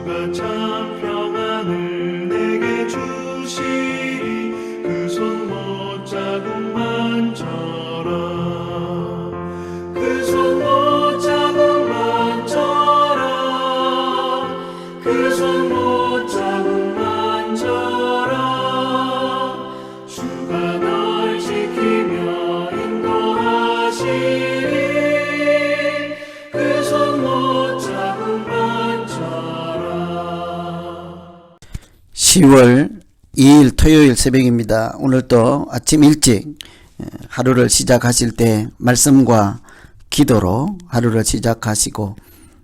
주가 참 평안을 내게 주시리. 그 손 못자국만져라. 그 손 못자국만져라. 그 손 못자국만져라. 주가 널 지키며 인도하시리. 그 손 못자국만져라. 10월 2일 토요일 새벽입니다. 오늘도 아침 일찍 하루를 시작하실 때 말씀과 기도로 하루를 시작하시고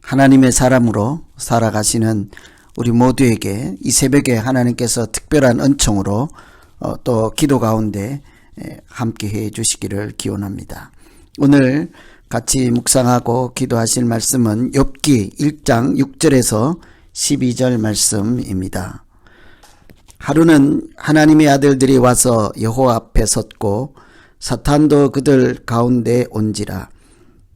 하나님의 사람으로 살아가시는 우리 모두에게 이 새벽에 하나님께서 특별한 은총으로 또 기도 가운데 함께 해 주시기를 기원합니다. 오늘 같이 묵상하고 기도하실 말씀은 욥기 1장 6절에서 12절 말씀입니다. 하루는 하나님의 아들들이 와서 여호와 앞에 섰고 사탄도 그들 가운데 온지라.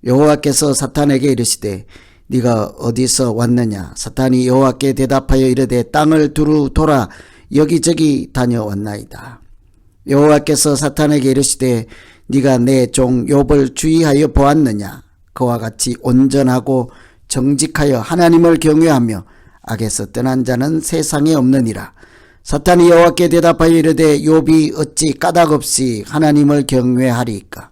여호와께서 사탄에게 이르시되 네가 어디서 왔느냐. 사탄이 여호와께 대답하여 이르되 땅을 두루 돌아 여기저기 다녀왔나이다. 여호와께서 사탄에게 이르시되 네가 내 종 욥을 주의하여 보았느냐. 그와 같이 온전하고 정직하여 하나님을 경외하며 악에서 떠난 자는 세상에 없느니라. 사탄이 여호와께 대답하여 이르되 욥이 어찌 까닭없이 하나님을 경외하리이까.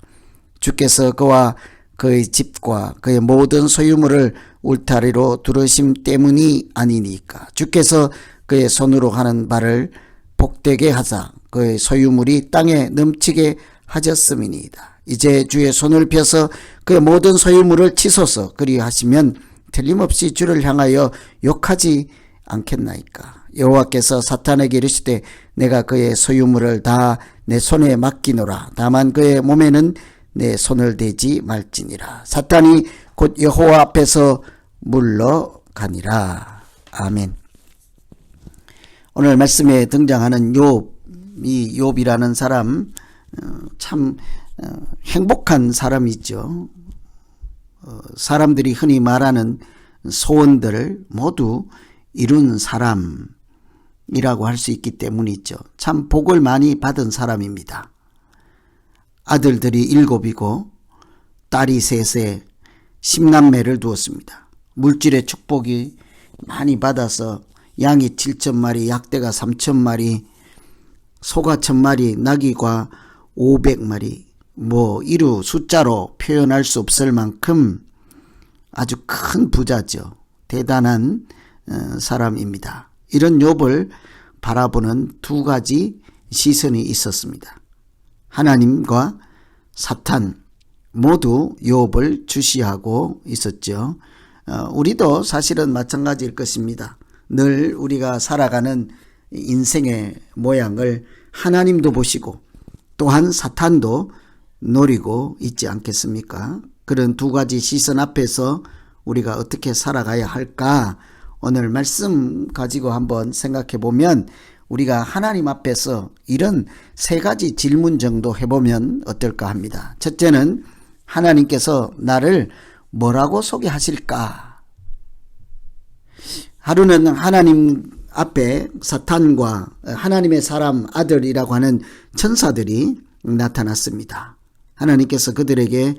주께서 그와 그의 집과 그의 모든 소유물을 울타리로 두르심 때문이 아니니까. 주께서 그의 손으로 하는 바를 복되게 하사 그의 소유물이 땅에 넘치게 하셨음이니이다. 이제 주의 손을 펴서 그의 모든 소유물을 치소서. 그리하시면 틀림없이 주를 향하여 욕하지 않겠나이까. 여호와께서 사탄에게 이르시되 내가 그의 소유물을 다 내 손에 맡기노라. 다만 그의 몸에는 내 손을 대지 말지니라. 사탄이 곧 여호와 앞에서 물러가니라. 아멘. 오늘 말씀에 등장하는 욥, 이 욥이라는 사람 참 행복한 사람이죠. 사람들이 흔히 말하는 소원들을 모두 이룬 사람이라고 할 수 있기 때문이죠. 참 복을 많이 받은 사람입니다. 아들들이 7이고 딸이 3세 10남매를 두었습니다. 물질의 축복이 많이 받아서 양이 7,000마리, 약대가 3,000마리, 소가 1,000마리, 나귀가 500마리, 이루 숫자로 표현할 수 없을 만큼 아주 큰 부자죠. 대단한 사람입니다. 이런 욥을 바라보는 두 가지 시선이 있었습니다. 하나님과 사탄 모두 욥을 주시하고 있었죠. 우리도 사실은 마찬가지일 것입니다. 늘 우리가 살아가는 인생의 모양을 하나님도 보시고 또한 사탄도 노리고 있지 않겠습니까? 그런 두 가지 시선 앞에서 우리가 어떻게 살아가야 할까? 오늘 말씀 가지고 한번 생각해 보면 우리가 하나님 앞에서 이런 3가지 질문 정도 해보면 어떨까 합니다. 첫째는 하나님께서 나를 뭐라고 소개하실까? 하루는 하나님 앞에 사탄과 하나님의 사람 아들이라고 하는 천사들이 나타났습니다. 하나님께서 그들에게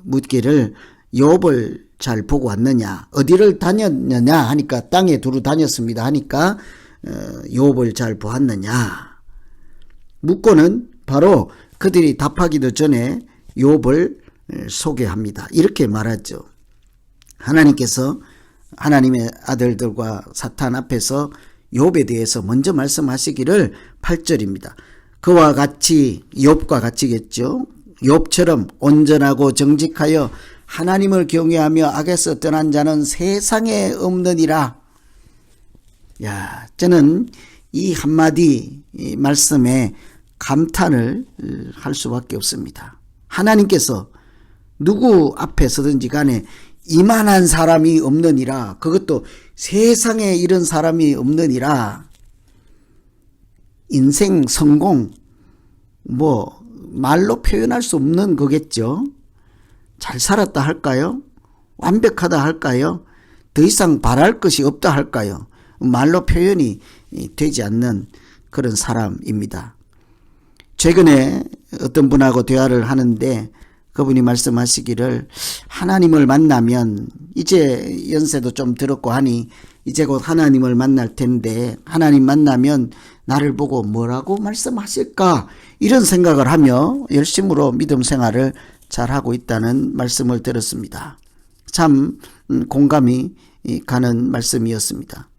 묻기를 욥을 잘 보고 왔느냐, 어디를 다녔느냐 하니까 땅에 두루 다녔습니다 하니까 욥을 잘 보았느냐 묻고는 바로 그들이 답하기도 전에 욥을 소개합니다. 이렇게 말하죠. 하나님께서 하나님의 아들들과 사탄 앞에서 욥에 대해서 먼저 말씀하시기를 8절입니다. 그와 같이 욥과 같이겠죠. 욥처럼 온전하고 정직하여 하나님을 경외하며 악에서 떠난 자는 세상에 없느니라. 야, 저는 이 한마디 말씀에 감탄을 할 수밖에 없습니다. 하나님께서 누구 앞에 서든지 간에 이만한 사람이 없느니라. 그것도 세상에 이런 사람이 없느니라. 인생 성공 말로 표현할 수 없는 거겠죠. 잘 살았다 할까요? 완벽하다 할까요? 더 이상 바랄 것이 없다 할까요? 말로 표현이 되지 않는 그런 사람입니다. 최근에 어떤 분하고 대화를 하는데 그분이 말씀하시기를 하나님을 만나면 이제 연세도 좀 들었고 하니 이제 곧 하나님을 만날 텐데 하나님 만나면 나를 보고 뭐라고 말씀하실까 이런 생각을 하며 열심으로 믿음 생활을 잘하고 있다는 말씀을 들었습니다. 참 공감이 가는 말씀이었습니다.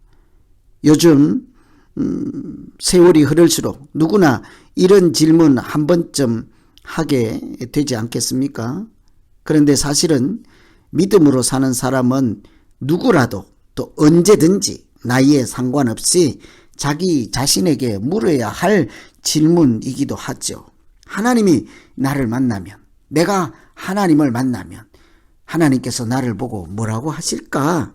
요즘 세월이 흐를수록 누구나 이런 질문 한 번쯤 하게 되지 않겠습니까? 그런데 사실은 믿음으로 사는 사람은 누구라도 또 언제든지 나이에 상관없이 자기 자신에게 물어야 할 질문이기도 하죠. 하나님이 나를 만나면, 내가 하나님을 만나면 하나님께서 나를 보고 뭐라고 하실까?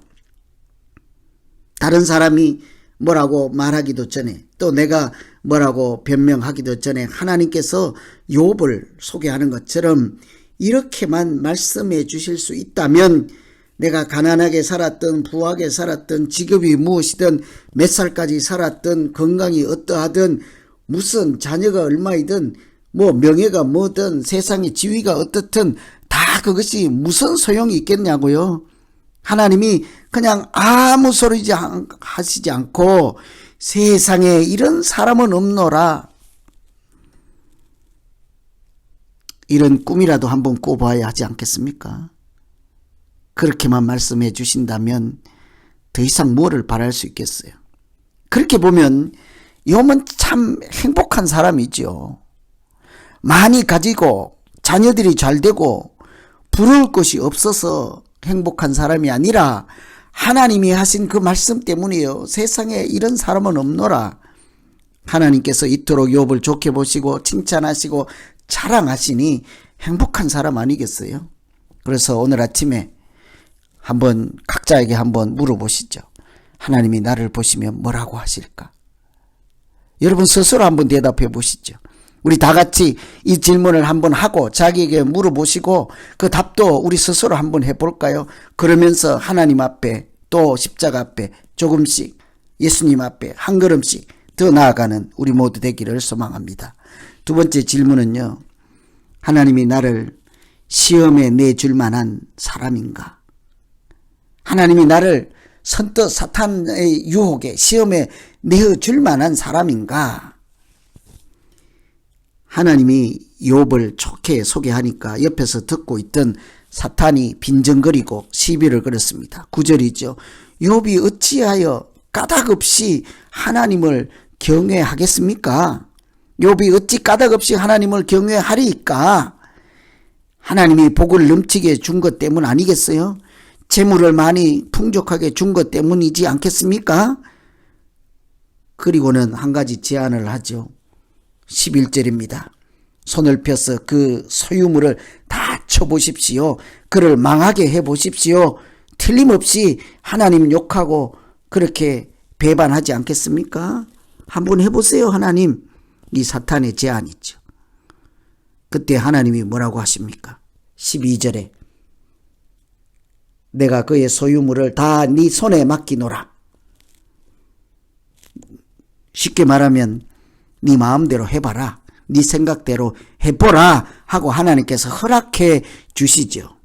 다른 사람이 뭐라고 말하기도 전에 또 내가 뭐라고 변명하기도 전에 하나님께서 욥을 소개하는 것처럼 이렇게만 말씀해 주실 수 있다면 내가 가난하게 살았든 부하게 살았든 직업이 무엇이든 몇 살까지 살았든 건강이 어떠하든 무슨 자녀가 얼마이든 뭐 명예가 뭐든 세상의 지위가 어떻든 다 그것이 무슨 소용이 있겠냐고요. 하나님이 그냥 아무 소리 하시지 않고 세상에 이런 사람은 없노라. 이런 꿈이라도 한번 꿔봐야 하지 않겠습니까? 그렇게만 말씀해 주신다면 더 이상 뭐를 바랄 수 있겠어요? 그렇게 보면 욥은 참 행복한 사람이죠. 많이 가지고 자녀들이 잘 되고 부러울 것이 없어서 행복한 사람이 아니라 하나님이 하신 그 말씀 때문이에요. 세상에 이런 사람은 없노라. 하나님께서 이토록 욥을 좋게 보시고 칭찬하시고 자랑하시니 행복한 사람 아니겠어요? 그래서 오늘 아침에 한번 각자에게 한번 물어보시죠. 하나님이 나를 보시면 뭐라고 하실까? 여러분 스스로 한번 대답해 보시죠. 우리 다 같이 이 질문을 한번 하고 자기에게 물어보시고 그 답도 우리 스스로 한번 해볼까요? 그러면서 하나님 앞에 또 십자가 앞에 조금씩 예수님 앞에 한 걸음씩 더 나아가는 우리 모두 되기를 소망합니다. 두 번째 질문은요. 하나님이 나를 시험에 내줄 만한 사람인가? 하나님이 나를 선뜻 사탄의 유혹에 시험에 내어줄 만한 사람인가? 하나님이 욥을 좋게 소개하니까 옆에서 듣고 있던 사탄이 빈정거리고 시비를 걸었습니다. 9절이죠. 욥이 어찌하여 까닭없이 하나님을 경외하겠습니까? 욥이 어찌 까닭없이 하나님을 경외하리까? 하나님이 복을 넘치게 준 것 때문 아니겠어요? 재물을 많이 풍족하게 준 것 때문이지 않겠습니까? 그리고는 한 가지 제안을 하죠. 11절입니다. 손을 펴서 그 소유물을 다 쳐보십시오. 그를 망하게 해보십시오. 틀림없이 하나님 욕하고 그렇게 배반하지 않겠습니까? 한번 해보세요. 하나님. 이 사탄의 제안이죠. 그때 하나님이 뭐라고 하십니까? 12절에 내가 그의 소유물을 다 네 손에 맡기노라. 쉽게 말하면 네 마음대로 해봐라. 네 생각대로 해보라 하고 하나님께서 허락해 주시죠.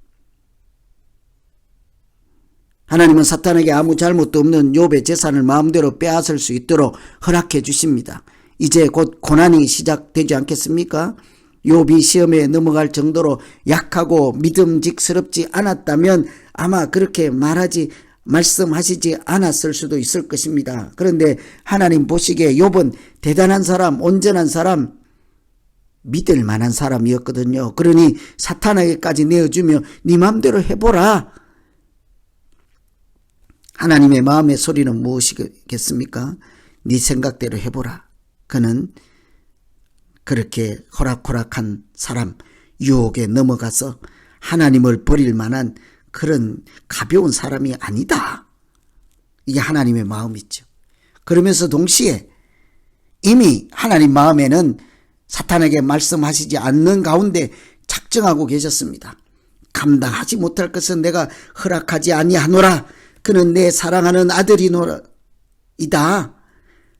하나님은 사탄에게 아무 잘못도 없는 욥의 재산을 마음대로 빼앗을 수 있도록 허락해 주십니다. 이제 곧 고난이 시작되지 않겠습니까? 욥이 시험에 넘어갈 정도로 약하고 믿음직스럽지 않았다면 아마 그렇게 말씀하시지 않았을 수도 있을 것입니다. 그런데 하나님 보시기에 욥은 대단한 사람, 온전한 사람, 믿을 만한 사람이었거든요. 그러니 사탄에게까지 내어주며 네 마음대로 해보라. 하나님의 마음의 소리는 무엇이겠습니까? 네 생각대로 해보라. 그는 그렇게 호락호락한 사람, 유혹에 넘어가서 하나님을 버릴 만한 그런 가벼운 사람이 아니다. 이게 하나님의 마음이죠. 그러면서 동시에 이미 하나님 마음에는 사탄에게 말씀하시지 않는 가운데 작정하고 계셨습니다. 감당하지 못할 것은 내가 허락하지 아니하노라. 그는 내 사랑하는 아들이노이다.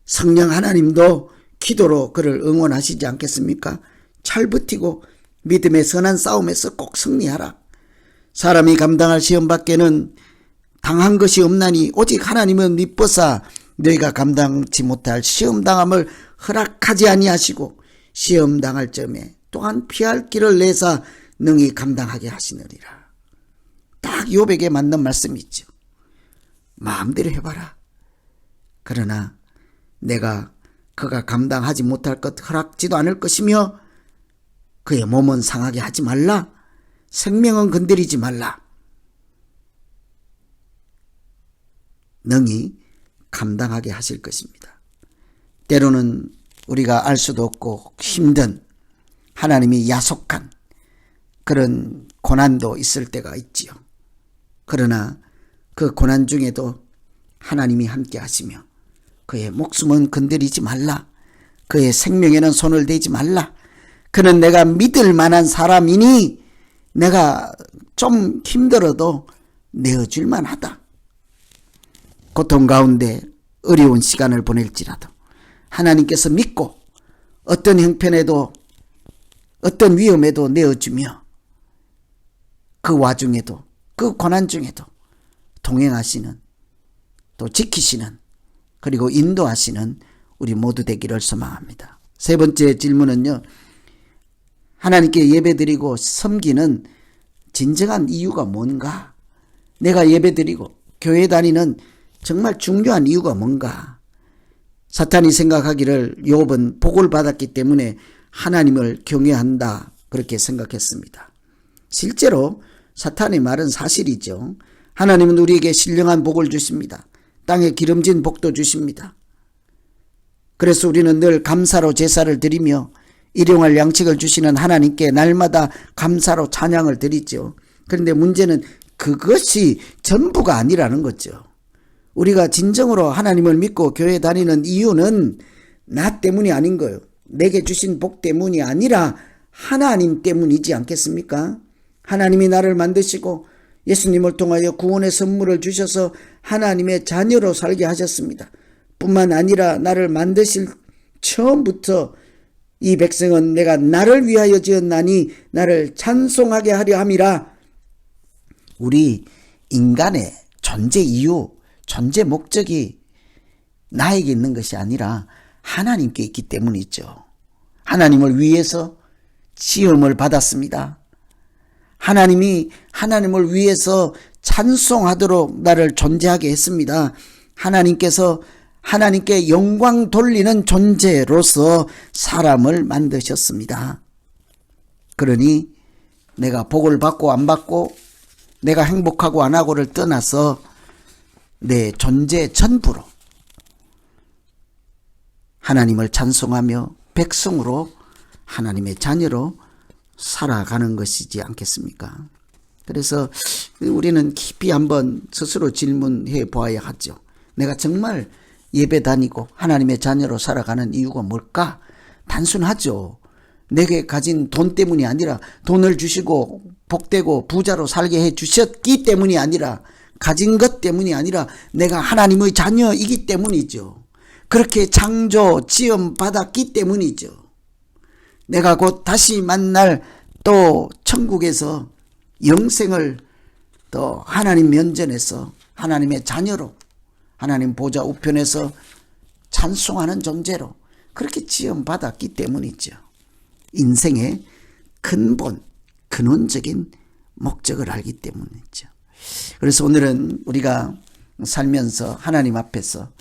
성령 하나님도 기도로 그를 응원하시지 않겠습니까? 잘 버티고 믿음의 선한 싸움에서 꼭 승리하라. 사람이 감당할 시험 밖에는 당한 것이 없나니 오직 하나님은 미쁘사 너희가 감당치 못할 시험당함을 허락하지 아니하시고 시험당할 점에 또한 피할 길을 내사 능히 감당하게 하시느니라. 딱 욥에게 맞는 말씀이죠. 마음대로 해봐라. 그러나 내가 그가 감당하지 못할 것 허락지도 않을 것이며 그의 몸은 상하게 하지 말라. 생명은 건드리지 말라. 능히 감당하게 하실 것입니다. 때로는 우리가 알 수도 없고 힘든 하나님이 야속한 그런 고난도 있을 때가 있지요. 그러나 그 고난 중에도 하나님이 함께 하시며 그의 목숨은 건드리지 말라. 그의 생명에는 손을 대지 말라. 그는 내가 믿을 만한 사람이니 내가 좀 힘들어도 내어줄 만하다. 고통 가운데 어려운 시간을 보낼지라도 하나님께서 믿고 어떤 형편에도 어떤 위험에도 내어주며 그 와중에도 그 고난 중에도 동행하시는 또 지키시는 그리고 인도하시는 우리 모두 되기를 소망합니다. 세 번째 질문은요. 하나님께 예배드리고 섬기는 진정한 이유가 뭔가? 내가 예배드리고 교회 다니는 정말 중요한 이유가 뭔가? 사탄이 생각하기를 욥은 복을 받았기 때문에 하나님을 경외한다 그렇게 생각했습니다. 실제로 사탄의 말은 사실이죠. 하나님은 우리에게 신령한 복을 주십니다. 땅에 기름진 복도 주십니다. 그래서 우리는 늘 감사로 제사를 드리며 일용할 양식을 주시는 하나님께 날마다 감사로 찬양을 드리죠. 그런데 문제는 그것이 전부가 아니라는 거죠. 우리가 진정으로 하나님을 믿고 교회 다니는 이유는 나 때문이 아닌 거예요. 내게 주신 복 때문이 아니라 하나님 때문이지 않겠습니까? 하나님이 나를 만드시고 예수님을 통하여 구원의 선물을 주셔서 하나님의 자녀로 살게 하셨습니다. 뿐만 아니라 나를 만드실 처음부터 이 백성은 내가 나를 위하여 지었나니 나를 찬송하게 하려 함이라. 우리 인간의 존재 이유, 존재 목적이 나에게 있는 것이 아니라 하나님께 있기 때문이죠. 하나님을 위해서 시험을 받았습니다. 하나님이 하나님을 위해서 찬송하도록 나를 존재하게 했습니다. 하나님께서 하나님께 영광 돌리는 존재로서 사람을 만드셨습니다. 그러니 내가 복을 받고 안 받고 내가 행복하고 안 하고를 떠나서 내 존재 전부로 하나님을 찬송하며 백성으로 하나님의 자녀로 살아가는 것이지 않겠습니까? 그래서 우리는 깊이 한번 스스로 질문해 보아야 하죠. 내가 정말 예배 다니고 하나님의 자녀로 살아가는 이유가 뭘까? 단순하죠. 내게 가진 돈 때문이 아니라 돈을 주시고 복되고 부자로 살게 해 주셨기 때문이 아니라 가진 것 때문이 아니라 내가 하나님의 자녀이기 때문이죠. 그렇게 창조 지음 받았기 때문이죠. 내가 곧 다시 만날 또 천국에서 영생을 또 하나님 면전에서 하나님의 자녀로 하나님 보좌 우편에서 찬송하는 존재로 그렇게 지음 받았기 때문이죠. 인생의 근본, 근원적인 목적을 알기 때문이죠. 그래서 오늘은 우리가 살면서 하나님 앞에서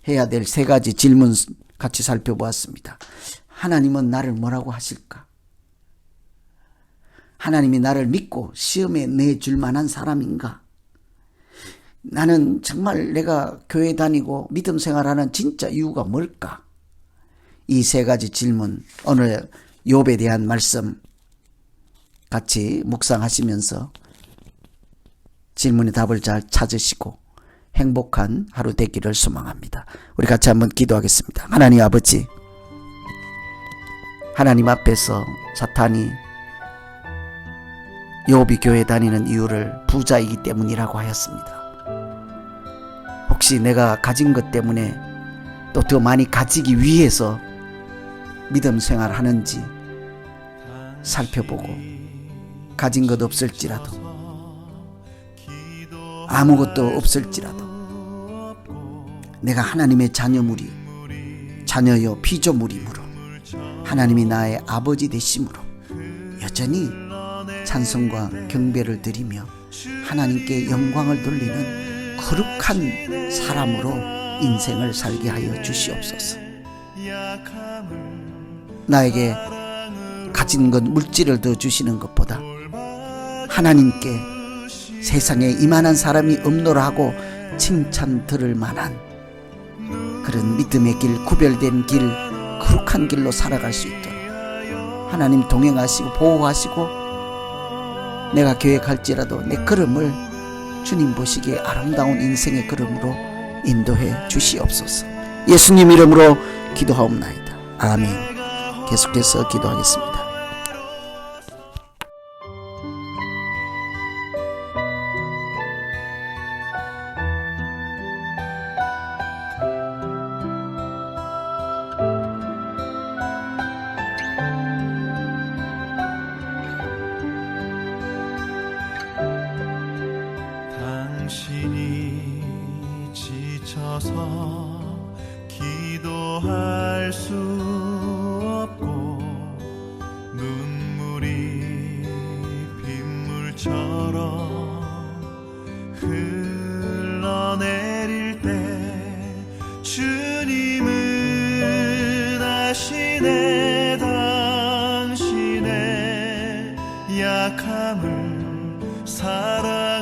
해야 될 세 가지 질문 같이 살펴보았습니다. 하나님은 나를 뭐라고 하실까? 하나님이 나를 믿고 시험에 내줄 만한 사람인가? 나는 정말 내가 교회 다니고 믿음 생활하는 진짜 이유가 뭘까? 이 세 가지 질문, 오늘 욥에 대한 말씀 같이 묵상하시면서 질문의 답을 잘 찾으시고 행복한 하루 되기를 소망합니다. 우리 같이 한번 기도하겠습니다. 하나님 아버지, 하나님 앞에서 사탄이 욥이 교회 다니는 이유를 부자이기 때문이라고 하였습니다. 혹시 내가 가진 것 때문에 또 더 많이 가지기 위해서 믿음 생활하는지 살펴보고, 가진 것 없을지라도, 아무것도 없을지라도 내가 하나님의 자녀요 피조물이므로, 하나님이 나의 아버지 되심으로 여전히 찬송과 경배를 드리며 하나님께 영광을 돌리는 거룩한 사람으로 인생을 살게 하여 주시옵소서. 나에게 가진 것, 물질을 더 주시는 것보다 하나님께 세상에 이만한 사람이 없노라 하고 칭찬 들을 만한 그런 믿음의 길, 구별된 길, 거룩한 길로 살아갈 수 있도록 하나님 동행하시고 보호하시고, 내가 계획할지라도 내 걸음을 주님 보시기에 아름다운 인생의 걸음으로 인도해 주시옵소서. 예수님 이름으로 기도하옵나이다. 아멘. 계속해서 기도하겠습니다. 당신이 지쳐서 기도할 수 없고 눈물이 빗물처럼 흘러내릴 때 주님은 아시네. 당신의 약함을 사랑